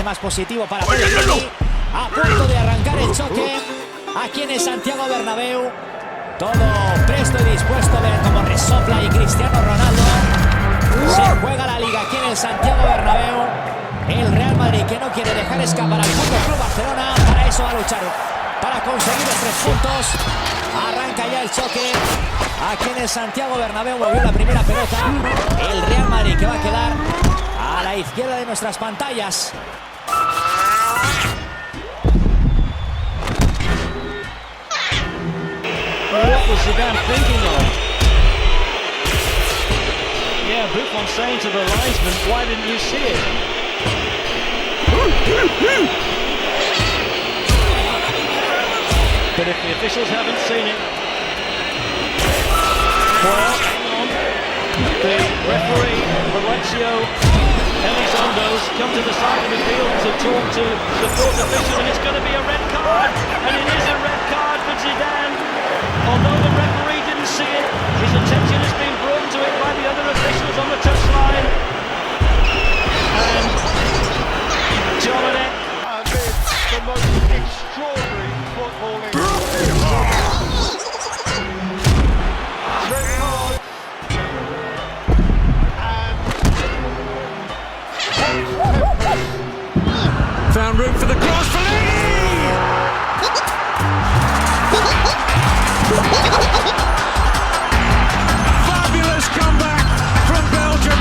más positivo para Diddy. A punto de arrancar el choque aquí en el Santiago Bernabéu. Todo presto y dispuesto. Ven cómo resopla y Cristiano Ronaldo. Se juega la liga aquí en el Santiago Bernabéu. El Real Madrid, que no quiere dejar escapar al FC Barcelona. Para eso va a luchar, para conseguir los 3 puntos. Arranca ya el choque aquí en el Santiago Bernabéu. Movió la primera pelota el Real Madrid, que va a quedar a la izquierda de nuestras pantallas. What was Zidane thinking of? Yeah, Buffon saying to the linesman, why didn't you see it? But if the officials haven't seen it, well, the referee, Valencia Elizondo's come to the side of the field to talk to the fourth official, and it's going to be a red card, and it is a red card for Zidane. Although the referee didn't see it, his attention has been brought to it by the other officials on the touchline. And Dominic amidst the most extraordinary footballing. Red card. And found room for the cross for Diddy! Fabulous comeback from Belgium.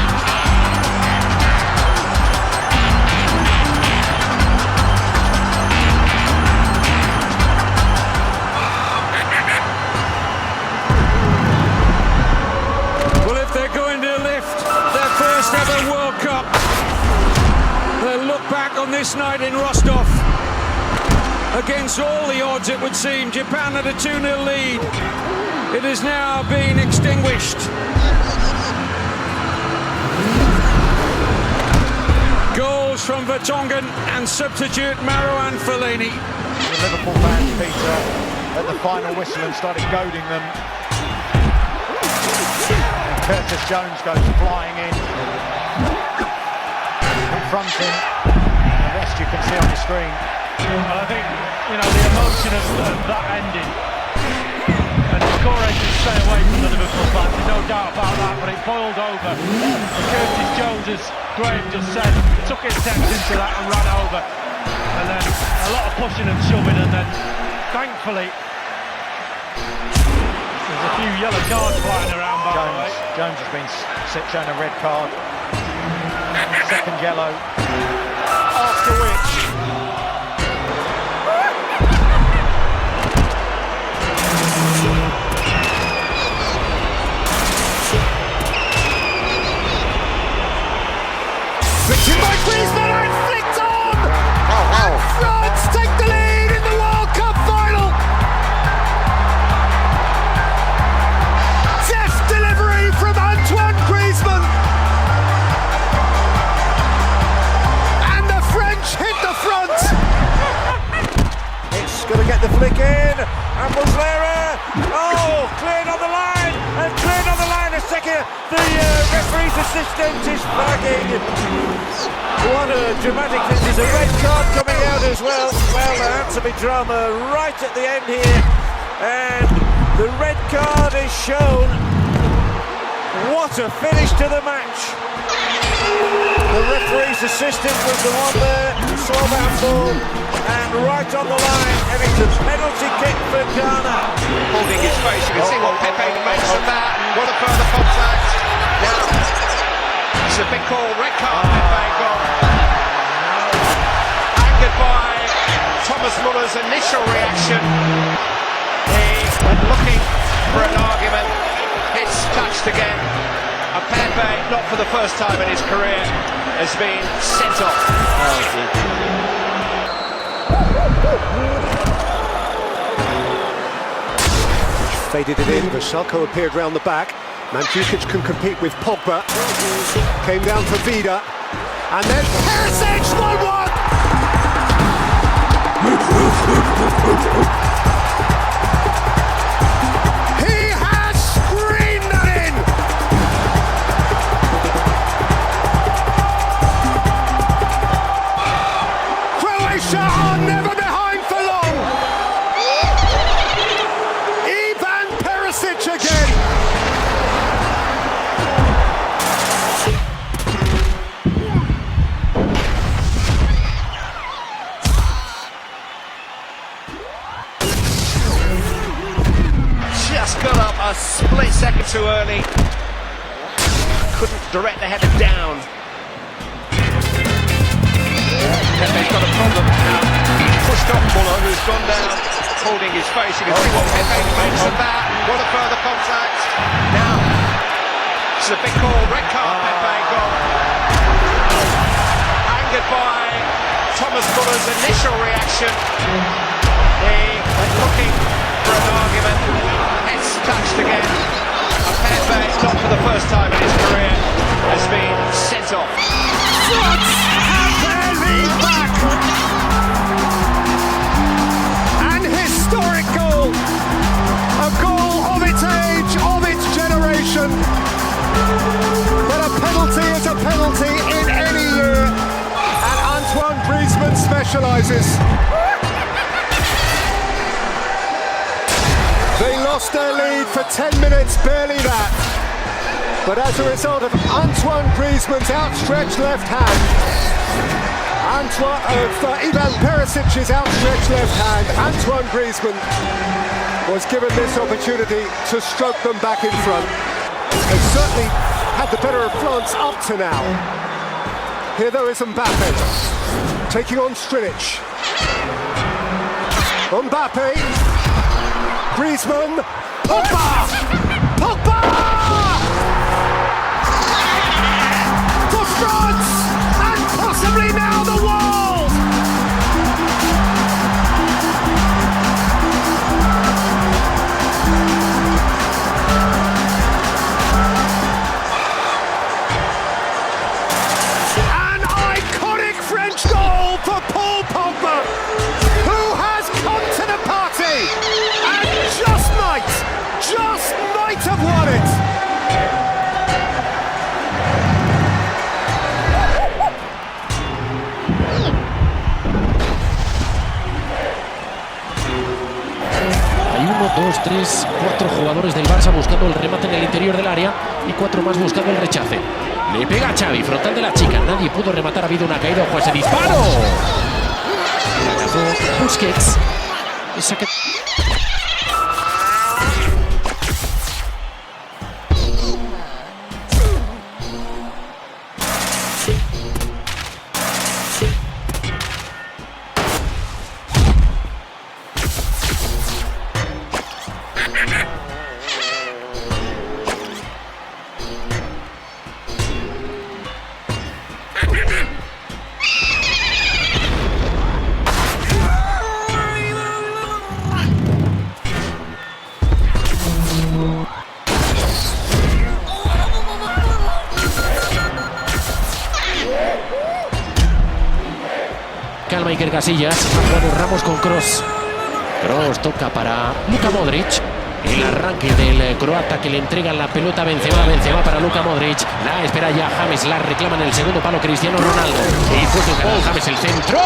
Well, if they're going to lift their first ever World Cup, they'll look back on this night in Rostov. Against all the odds, it would seem, Japan had a 2-0 lead. It has now been extinguished. Goals from Vertonghen and substitute Marouane Fellaini. the Liverpool fans, Peter, at the final whistle and started goading them. And Curtis Jones goes flying in, confronting. The rest you can see on the screen. Well, I think, you know, the emotion of that ending, and Corey can stay away from the Liverpool fans, there's no doubt about that, but it boiled over. And Curtis Jones, as Graham just said, took his text into that and ran over. And then a lot of pushing and shoving, and then thankfully there's a few yellow cards flying around, by the way. Jones has been shown a red card, second yellow, after which Flicked by Griezmann and flicked on! And France take the lead in the World Cup final! Deft delivery from Antoine Griezmann! And the French hit the front! It's going to get the flick in, and Muslera, oh, cleared on the line, and cleared on the line a second. The referee's assistant is flagging. What a dramatic thing. There's a red card coming out as well. Well, there had to be drama right at the end here. And the red card is shown. What a finish to the match. The referee's assistant was the one there who saw that ball. And right on the line, and it's a penalty kick for Ghana. Holding his face, you can see what Pepe makes of that. What a further contact. Now, it's a big call, red card, Pepe gone. Angered by Thomas Muller's initial reaction. He went looking for an argument. It's touched again. And Pepe, not for the first time in his career, has been sent off. Faded it in, Vasalko appeared round the back. Mandzukic can compete with Pogba. Came down for Vida. And then Perisic 1-1! He has screamed that in! too early. Couldn't direct the header down. Pepe's got a problem now. Pushed off Muller, who's gone down, holding his face. You can see what Pepe makes of that. What a further contact. Now, it's a big call. Red card, Pepe gone. Angered by Thomas Muller's initial reaction. He was looking for an argument. It's touched again. And Pepe, not for the first time in his career, has been sent off. France have their lead back. An historic goal. A goal of its age, of its generation. But a penalty is a penalty in any year. And Antoine Griezmann specialises. They lost their lead for 10 minutes, barely that. But as a result of Antoine Griezmann's outstretched left hand, Ivan Perisic's outstretched left hand, Antoine Griezmann was given this opportunity to stroke them back in front. They certainly had the better of France up to now. Here though is Mbappe, taking on Strinic. Mbappe, Griezmann, Pogba! Pogba! For France, and possibly now the world! An iconic French goal for Paul Pogba, who has come to the party and just might have won it. Hay 1, 2, 3, 4 jugadores del Barça buscando el remate en el interior del área y 4 más buscando el rechace. Le pega a Xavi, frontal de la chica. Nadie pudo rematar, ha habido una caída. ¡Ojo a ese disparo! Busquets. Esa que... Calma Iker Casillas, ha jugado Ramos con Kroos. Kroos toca para Luka Modric. El arranque del croata que le entrega la pelota a Benzema. Benzema para Luka Modric. La espera ya James, la reclama en el segundo palo Cristiano Ronaldo. Y fue con James el centro.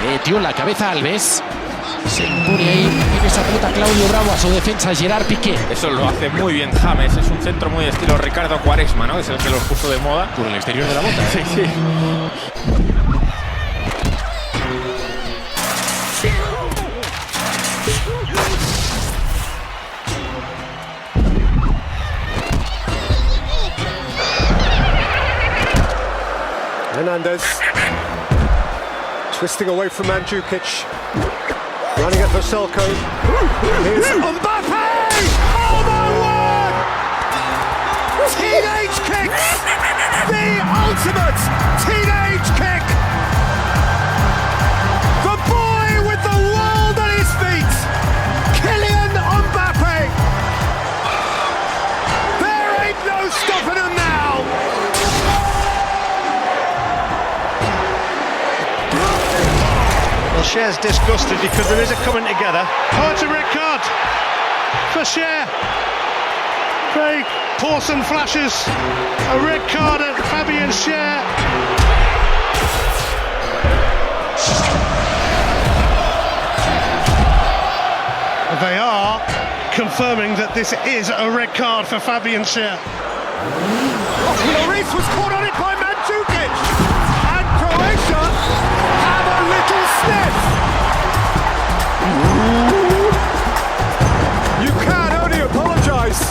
Metió la cabeza Alves. Se impone ahí en esa pelota Claudio Bravo, a su defensa Gerard Piqué. Eso lo hace muy bien James, es un centro muy estilo Ricardo Quaresma, ¿no? Es el que los puso de moda. Por el exterior de la bota. Sí, sí. Hernandez twisting away from Mandzukic, running at Vasilko. Here's Mbappe! Oh my word! Teenage kicks! The ultimate teenage kick! The boy with the world at his feet! Kylian Mbappe! There ain't no stopping him now! Well, Cher's disgusted because there is a coming together. Oh, it's a red card for Cher. Very Pawson flashes. A red card at Fabian Cher. They are confirming that this is a red card for Fabian Cher. Lloris was caught on it by Mandzukic, and Croatia have a little sniff. You can only apologise.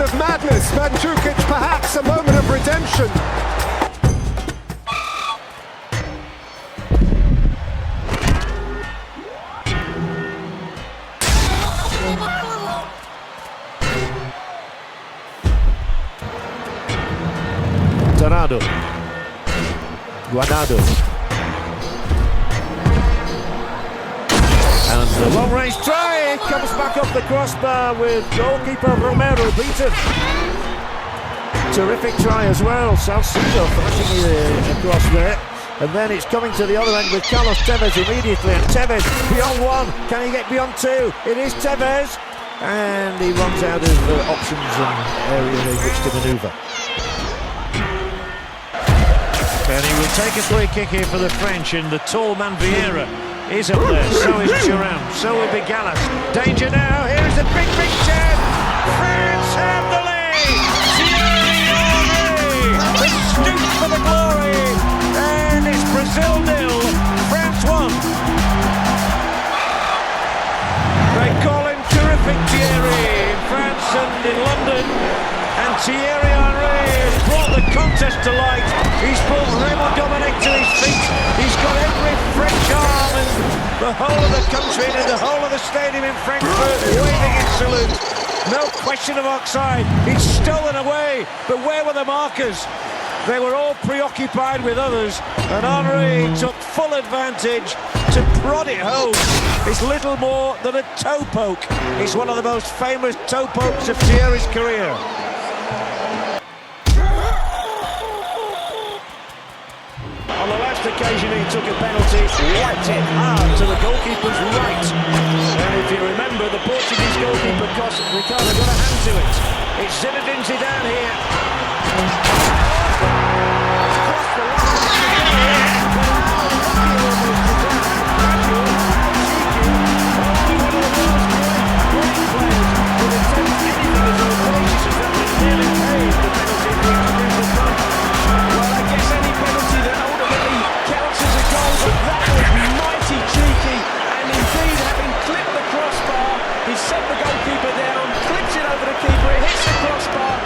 of madness. Mandzukic perhaps a moment of redemption. Tornado. Guardado. And the long-range try comes back off the crossbar with goalkeeper Romero beaten. Terrific try as well. Salcido flashing it across there. And then it's coming to the other end with Carlos Tevez immediately. And Tevez beyond one. Can he get beyond two? It is Tevez. And he runs out of options and area in which to manoeuvre. And he will take a free kick here for the French, and the tall man Vieira is up there, so is Thuram, so will be Gallas. Danger now, here is the big chance! France have the lead! Thierry Henry, the stoop for the glory, and it's Brazil 0, France 1. They call him terrific Thierry in France and in London, and Thierry Henry has brought the contest to light. He's brought Raymond Dominic to his feet. He's got every French arm and the whole of the country and the whole of the stadium in Frankfurt waving in salute. No question of offside. It's stolen away, but where were the markers? They were all preoccupied with others, and Henry took full advantage to prod it home. It's little more than a toe poke. It's one of the most famous toe pokes of Thierry's career. On the last occasion he took a penalty, wiped it hard to the goalkeeper's right. And if you remember, the Portuguese goalkeeper Ricardo got a hand to it. It's Zinedine Zidane here. Across the line.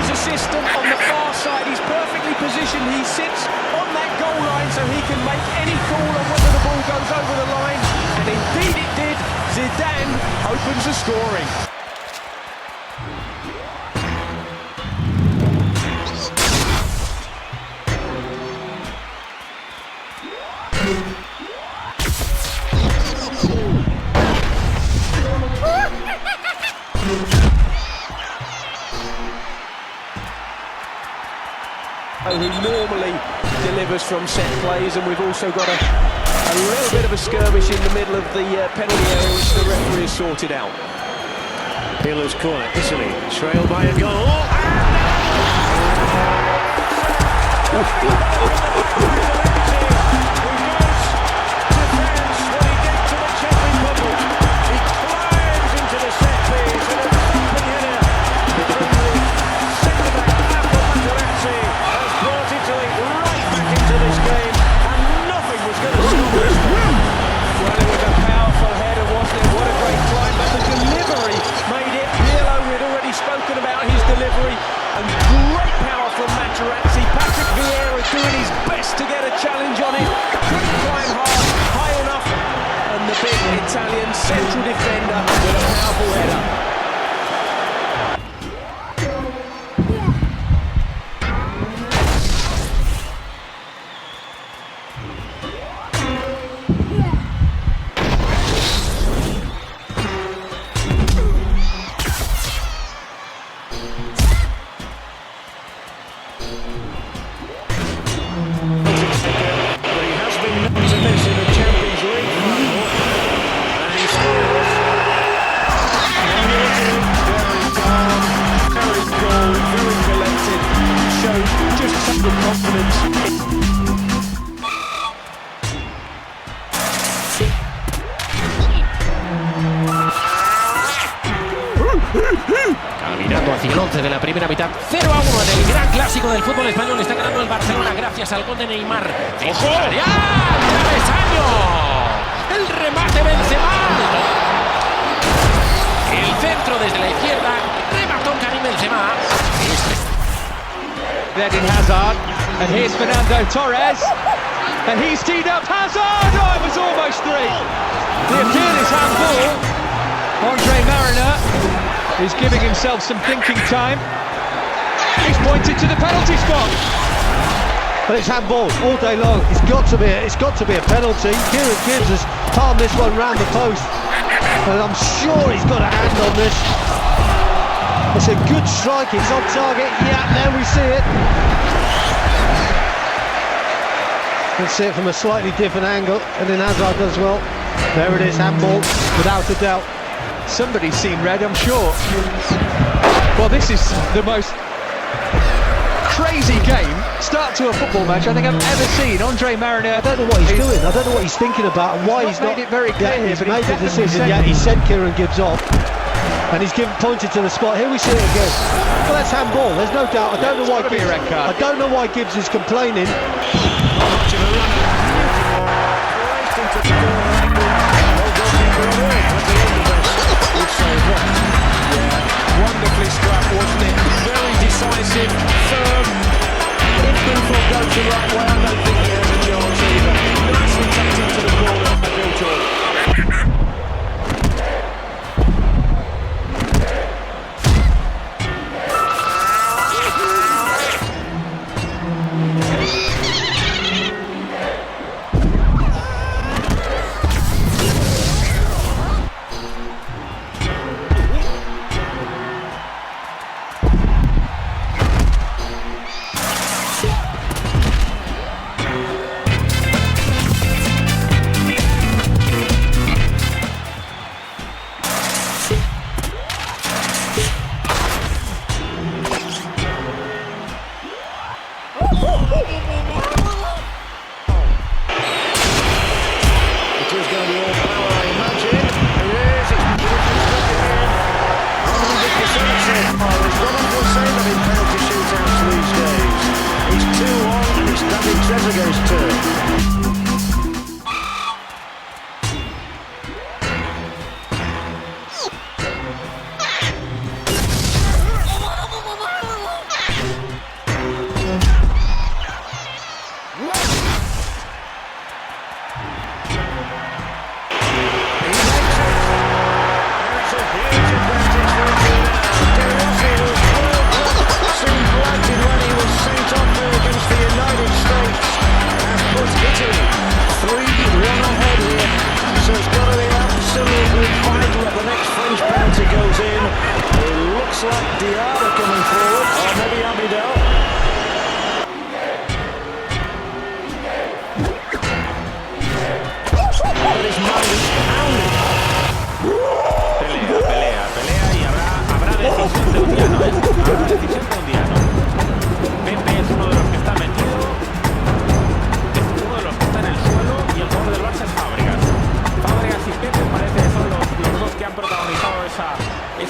Assistant on the far side, he's perfectly positioned, he sits on that goal line so he can make any call on whether the ball goes over the line, and indeed it did. Zidane opens the scoring. Who normally delivers from set plays, and we've also got a little bit of a skirmish in the middle of the penalty area which the referee has sorted out. Pirlo's corner, Italy, trailed by a goal. Doing his best to get a challenge on it, couldn't climb high enough, and the big Italian central defender with a powerful header. Caminando hacia el 11 de la primera mitad, 0-1 en el gran clásico del fútbol español. Está ganando el Barcelona gracias al gol de Neymar. ¡Ojo! ¡Travesaño! El remate Benzema. El centro desde la izquierda, remató Eden Hazard, and here's Fernando Torres, and he's teed up Hazard. Oh, it was almost three. The appeal is handball. Andre Mariner is giving himself some thinking time. He's pointed to the penalty spot. But it's handball all day long. It's got to be a penalty. Kieran Gibbs has palmed this one round the post, and I'm sure he's got a hand on this. It's a good strike. It's on target. Yeah, there we see it. Let's see it from a slightly different angle, and then Hazard does well. There it is, handball, without a doubt. Somebody's seen red, I'm sure. Well, this is the most crazy game, start to a football match, I think I've ever seen. Andre Mariner, I don't know what he's doing. I don't know what he's thinking about and why he's not made it very clear here. He's made the decision. Yeah, he sent Kieran Gibbs off, and he's pointed to the spot. Here we see it again. Well, that's handball. There's no doubt. I don't know why. I don't know why Gibbs is complaining. Wonderfully struck, wasn't it? Very decisive, firm. If Buford goes the right way, I don't think he has a chance either. Nicely tucked into the corner by Bill Jordan.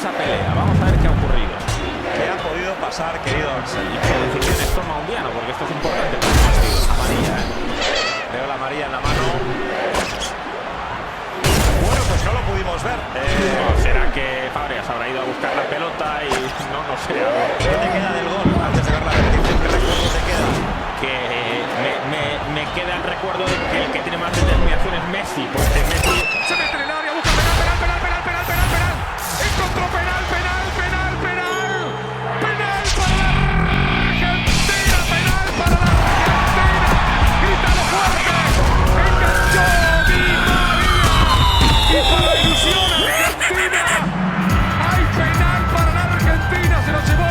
esa pelea. Vamos a ver qué ha ocurrido. ¿Qué ha podido pasar, querido Axel? ¿Y qué decisiones toma Undiano? Porque esto es importante para el partido. Amarilla, ¿eh? Veo la amarilla en la mano. Bueno, pues no lo pudimos ver. No, será que Fábregas habrá ido a buscar la pelota y no sé. ¿Qué te queda del gol antes de ver la repetición? ¿Qué recuerdo te queda? Que me queda el recuerdo de que el que tiene más determinación es Messi. Porque Messi se mete en el área, busca penal. Encontró penal para la Argentina, penal para la Argentina. Grítalo fuerte. Enganchó Di María. Y para la ilusión argentina, hay penal para la Argentina. Se lo llevó.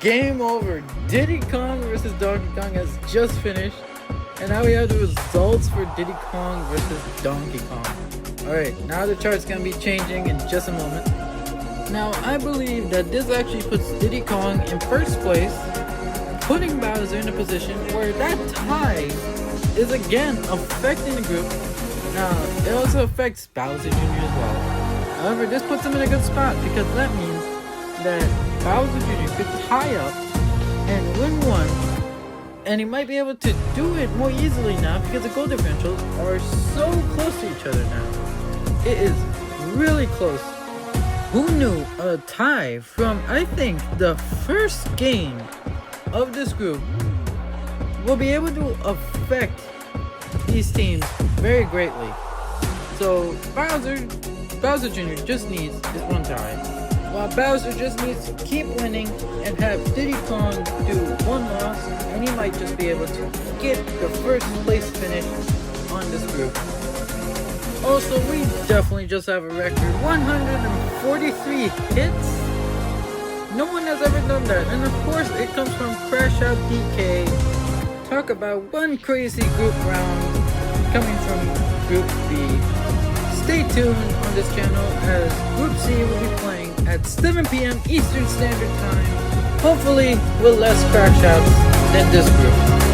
Game over. Diddy Kong versus Donkey Kong has just finished, and now we have the results for Diddy Kong versus Donkey Kong. Alright, now the chart's gonna be changing in just a moment. Now I believe that this actually puts Diddy Kong in first place putting Bowser in a position where that tie is again affecting the group. Now, it also affects Bowser Jr. as well. However, this puts him in a good spot because that means that Bowser Jr. could tie up and win one, and he might be able to do it more easily now because the goal differentials are so close to each other now. It is really close. Who knew a tie from, I think, the first game of this group will be able to affect these teams very greatly. So Bowser Jr. just needs this one tie, while Bowser just needs to keep winning and have Diddy Kong do one loss, and he might just be able to get the first place finish on this group. Also, we definitely just have a record 143 hits. No one has ever done that, and of course it comes from Crash Out DK. Talk about one crazy group round coming from Group B. Stay tuned on this channel as Group C will be playing at 7 p.m. Eastern Standard Time, hopefully with less crash outs than this group.